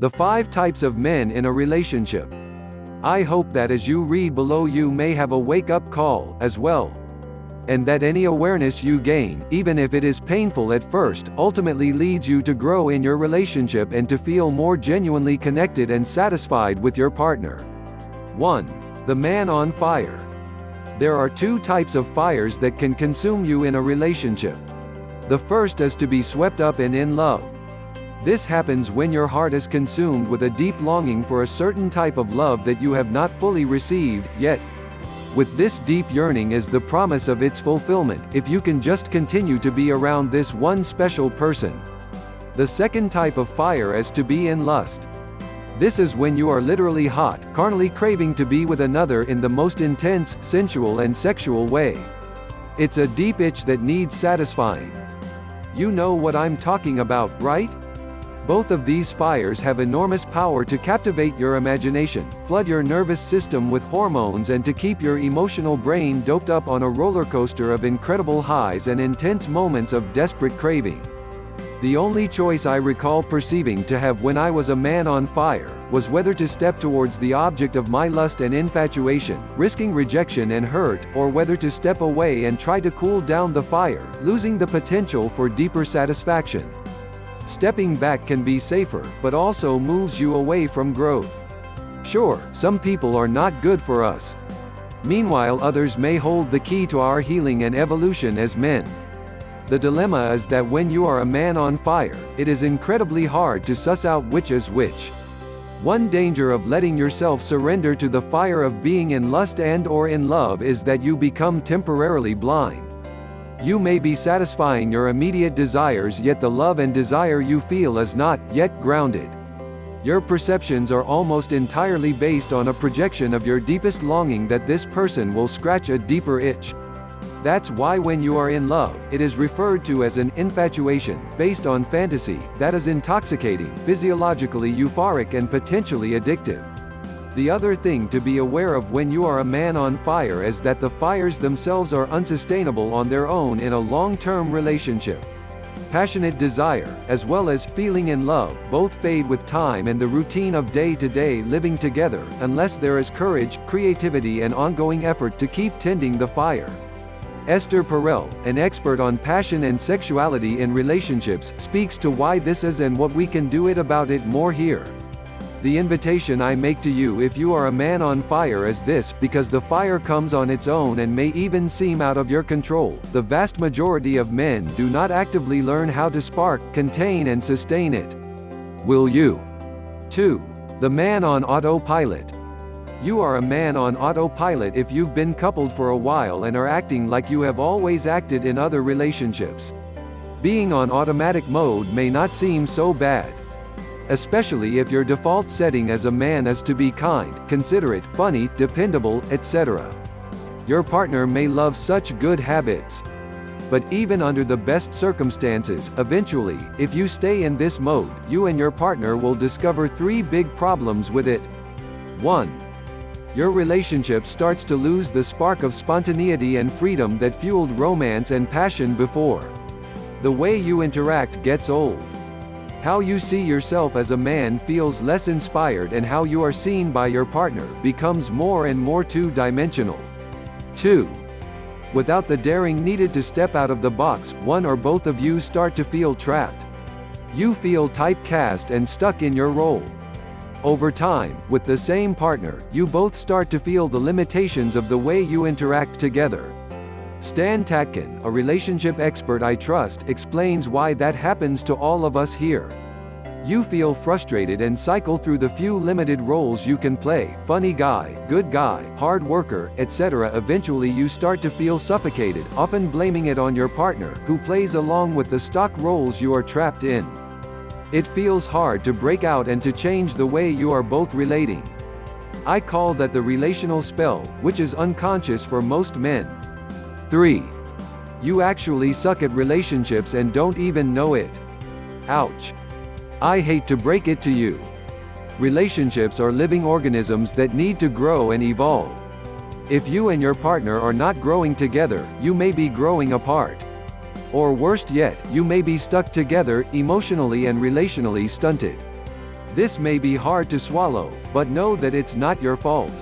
The 5 types of men in a relationship. I hope that as you read below you may have a wake-up call, as well. And that any awareness you gain, even if it is painful at first, ultimately leads you to grow in your relationship and to feel more genuinely connected and satisfied with your partner. 1. The man on fire. There are 2 types of fires that can consume you in a relationship. The first is to be swept up and in love. This happens when your heart is consumed with a deep longing for a certain type of love that you have not fully received yet. With this deep yearning is the promise of its fulfillment, if you can just continue to be around this one special person. The second type of fire is to be in lust. This is when you are literally hot, carnally craving to be with another in the most intense, sensual and sexual way. It's a deep itch that needs satisfying. You know what I'm talking about, right? Both of these fires have enormous power to captivate your imagination, flood your nervous system with hormones and to keep your emotional brain doped up on a roller coaster of incredible highs and intense moments of desperate craving. The only choice I recall perceiving to have when I was a man on fire, was whether to step towards the object of my lust and infatuation, risking rejection and hurt, or whether to step away and try to cool down the fire, losing the potential for deeper satisfaction. Stepping back can be safer, but also moves you away from growth. Sure, some people are not good for us. Meanwhile, others may hold the key to our healing and evolution as men. The dilemma is that when you are a man on fire, it is incredibly hard to suss out which is which. One danger of letting yourself surrender to the fire of being in lust and/or in love is that you become temporarily blind. You may be satisfying your immediate desires, yet the love and desire you feel is not yet grounded. Your perceptions are almost entirely based on a projection of your deepest longing that this person will scratch a deeper itch. That's why when you are in love, it is referred to as an infatuation, based on fantasy, that is intoxicating, physiologically euphoric and potentially addictive. The other thing to be aware of when you are a man on fire is that the fires themselves are unsustainable on their own in a long-term relationship. Passionate desire, as well as feeling in love, both fade with time and the routine of day-to-day living together, unless there is courage, creativity and ongoing effort to keep tending the fire. Esther Perel, an expert on passion and sexuality in relationships, speaks to why this is and what we can do about it more here. The invitation I make to you if you are a man on fire is this: because the fire comes on its own and may even seem out of your control, the vast majority of men do not actively learn how to spark, contain and sustain it. Will you? 2. The man on autopilot. You are a man on autopilot if you've been coupled for a while and are acting like you have always acted in other relationships. Being on automatic mode may not seem so bad. Especially if your default setting as a man is to be kind, considerate, funny, dependable, etc. Your partner may love such good habits. But even under the best circumstances, eventually, if you stay in this mode, you and your partner will discover 3 big problems with it. 1. Your relationship starts to lose the spark of spontaneity and freedom that fueled romance and passion before. The way you interact gets old. How you see yourself as a man feels less inspired, and how you are seen by your partner becomes more and more two-dimensional. 2. Without the daring needed to step out of the box, one or both of you start to feel trapped. You feel typecast and stuck in your role. Over time, with the same partner, you both start to feel the limitations of the way you interact together. Stan Tatkin, a relationship expert I trust, explains why that happens to all of us here. You feel frustrated and cycle through the few limited roles you can play: funny guy, good guy, hard worker, etc. Eventually you start to feel suffocated, often blaming it on your partner, who plays along with the stock roles you are trapped in. It feels hard to break out and to change the way you are both relating. I call that the relational spell, which is unconscious for most men. 3. You actually suck at relationships and don't even know it. Ouch. I hate to break it to you. Relationships are living organisms that need to grow and evolve. If you and your partner are not growing together, you may be growing apart. Or worst yet, you may be stuck together, emotionally and relationally stunted. This may be hard to swallow, but know that it's not your fault.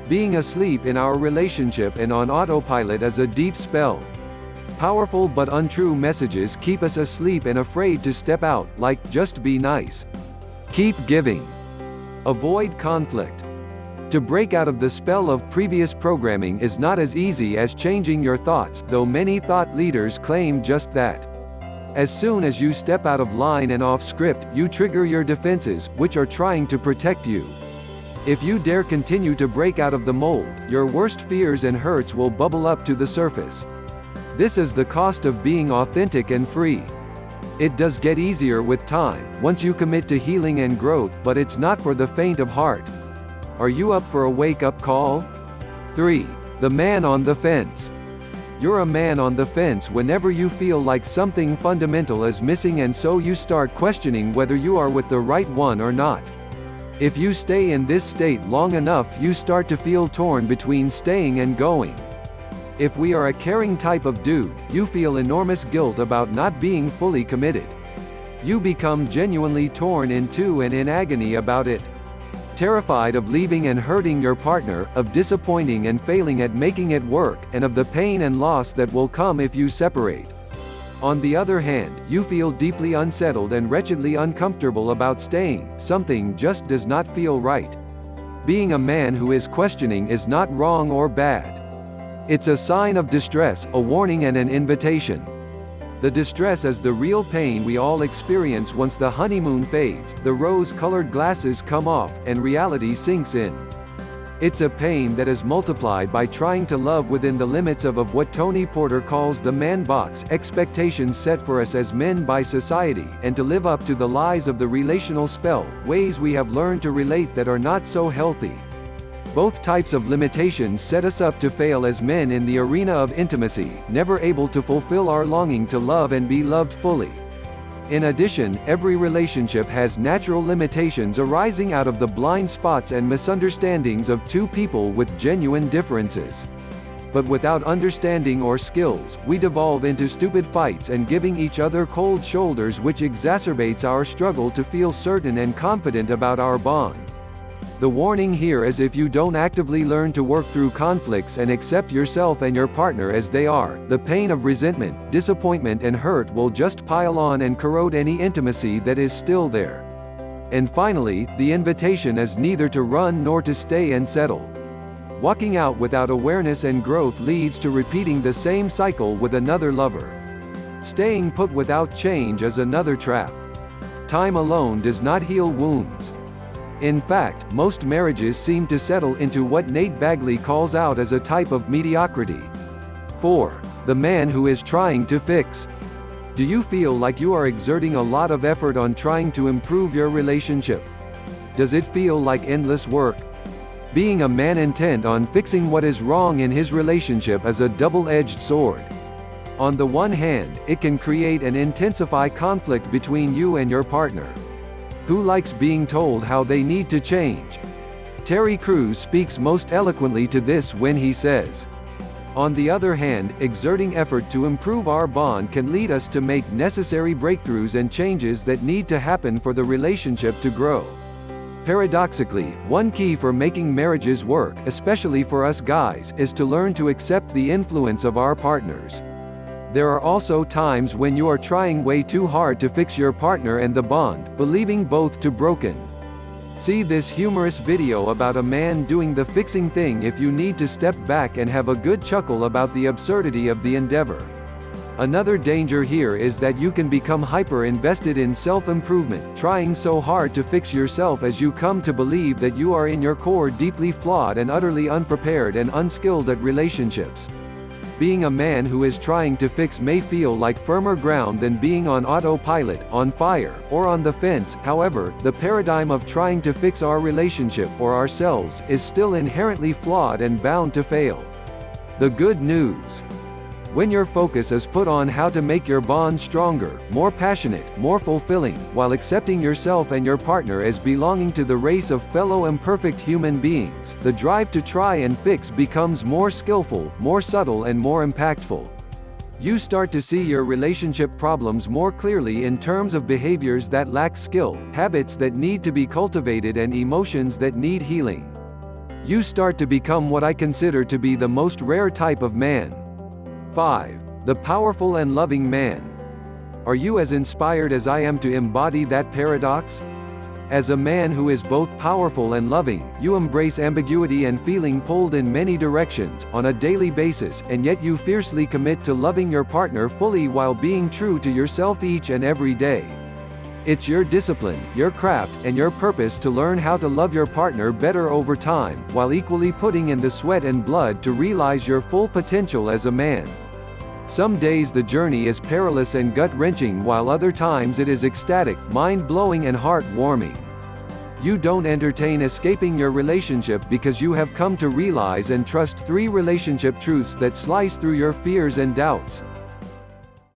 Being asleep in our relationship and on autopilot is a deep spell. Powerful but untrue messages keep us asleep and afraid to step out, like, just be nice. Keep giving. Avoid conflict. To break out of the spell of previous programming is not as easy as changing your thoughts, though many thought leaders claim just that. As soon as you step out of line and off script, you trigger your defenses, which are trying to protect you. If you dare continue to break out of the mold, your worst fears and hurts will bubble up to the surface. This is the cost of being authentic and free. It does get easier with time, once you commit to healing and growth, but it's not for the faint of heart. Are you up for a wake-up call? 3. The man on the fence. You're a man on the fence whenever you feel like something fundamental is missing, and so you start questioning whether you are with the right one or not. If you stay in this state long enough, you start to feel torn between staying and going. If we are a caring type of dude, you feel enormous guilt about not being fully committed. You become genuinely torn in two and in agony about it. Terrified of leaving and hurting your partner, of disappointing and failing at making it work, and of the pain and loss that will come if you separate. On the other hand, you feel deeply unsettled and wretchedly uncomfortable about staying. Something just does not feel right. Being a man who is questioning is not wrong or bad. It's a sign of distress, a warning and an invitation. The distress is the real pain we all experience once the honeymoon fades, the rose-colored glasses come off, and reality sinks in. It's a pain that is multiplied by trying to love within the limits of what Tony Porter calls the man box, expectations set for us as men by society, and to live up to the lies of the relational spell, ways we have learned to relate that are not so healthy. Both types of limitations set us up to fail as men in the arena of intimacy, never able to fulfill our longing to love and be loved fully. In addition, every relationship has natural limitations arising out of the blind spots and misunderstandings of two people with genuine differences. But without understanding or skills, we devolve into stupid fights and giving each other cold shoulders, which exacerbates our struggle to feel certain and confident about our bond. The warning here is, if you don't actively learn to work through conflicts and accept yourself and your partner as they are, the pain of resentment, disappointment and hurt will just pile on and corrode any intimacy that is still there. And finally, the invitation is neither to run nor to stay and settle. Walking out without awareness and growth leads to repeating the same cycle with another lover. Staying put without change is another trap. Time alone does not heal wounds. In fact, most marriages seem to settle into what Nate Bagley calls out as a type of mediocrity. 4. The man who is trying to fix. Do you feel like you are exerting a lot of effort on trying to improve your relationship? Does it feel like endless work? Being a man intent on fixing what is wrong in his relationship is a double-edged sword. On the one hand, it can create and intensify conflict between you and your partner. Who likes being told how they need to change? Terry Crews speaks most eloquently to this when he says, on the other hand, exerting effort to improve our bond can lead us to make necessary breakthroughs and changes that need to happen for the relationship to grow. Paradoxically, one key for making marriages work, especially for us guys, is to learn to accept the influence of our partners. There are also times when you are trying way too hard to fix your partner and the bond, believing both to broken. See this humorous video about a man doing the fixing thing if you need to step back and have a good chuckle about the absurdity of the endeavor. Another danger here is that you can become hyper-invested in self-improvement, trying so hard to fix yourself as you come to believe that you are in your core deeply flawed and utterly unprepared and unskilled at relationships. Being a man who is trying to fix may feel like firmer ground than being on autopilot, on fire, or on the fence. However, the paradigm of trying to fix our relationship or ourselves is still inherently flawed and bound to fail. The good news: when your focus is put on how to make your bond stronger, more passionate, more fulfilling, while accepting yourself and your partner as belonging to the race of fellow imperfect human beings, the drive to try and fix becomes more skillful, more subtle and more impactful. You start to see your relationship problems more clearly in terms of behaviors that lack skill, habits that need to be cultivated, and emotions that need healing. You start to become what I consider to be the most rare type of man. 5. The powerful and loving man. Are you as inspired as I am to embody that paradox? As a man who is both powerful and loving, you embrace ambiguity and feeling pulled in many directions, on a daily basis, and yet you fiercely commit to loving your partner fully while being true to yourself each and every day. It's your discipline, your craft, and your purpose to learn how to love your partner better over time, while equally putting in the sweat and blood to realize your full potential as a man. Some days the journey is perilous and gut-wrenching, while other times it is ecstatic, mind-blowing, and heart-warming. You don't entertain escaping your relationship because you have come to realize and trust 3 relationship truths that slice through your fears and doubts.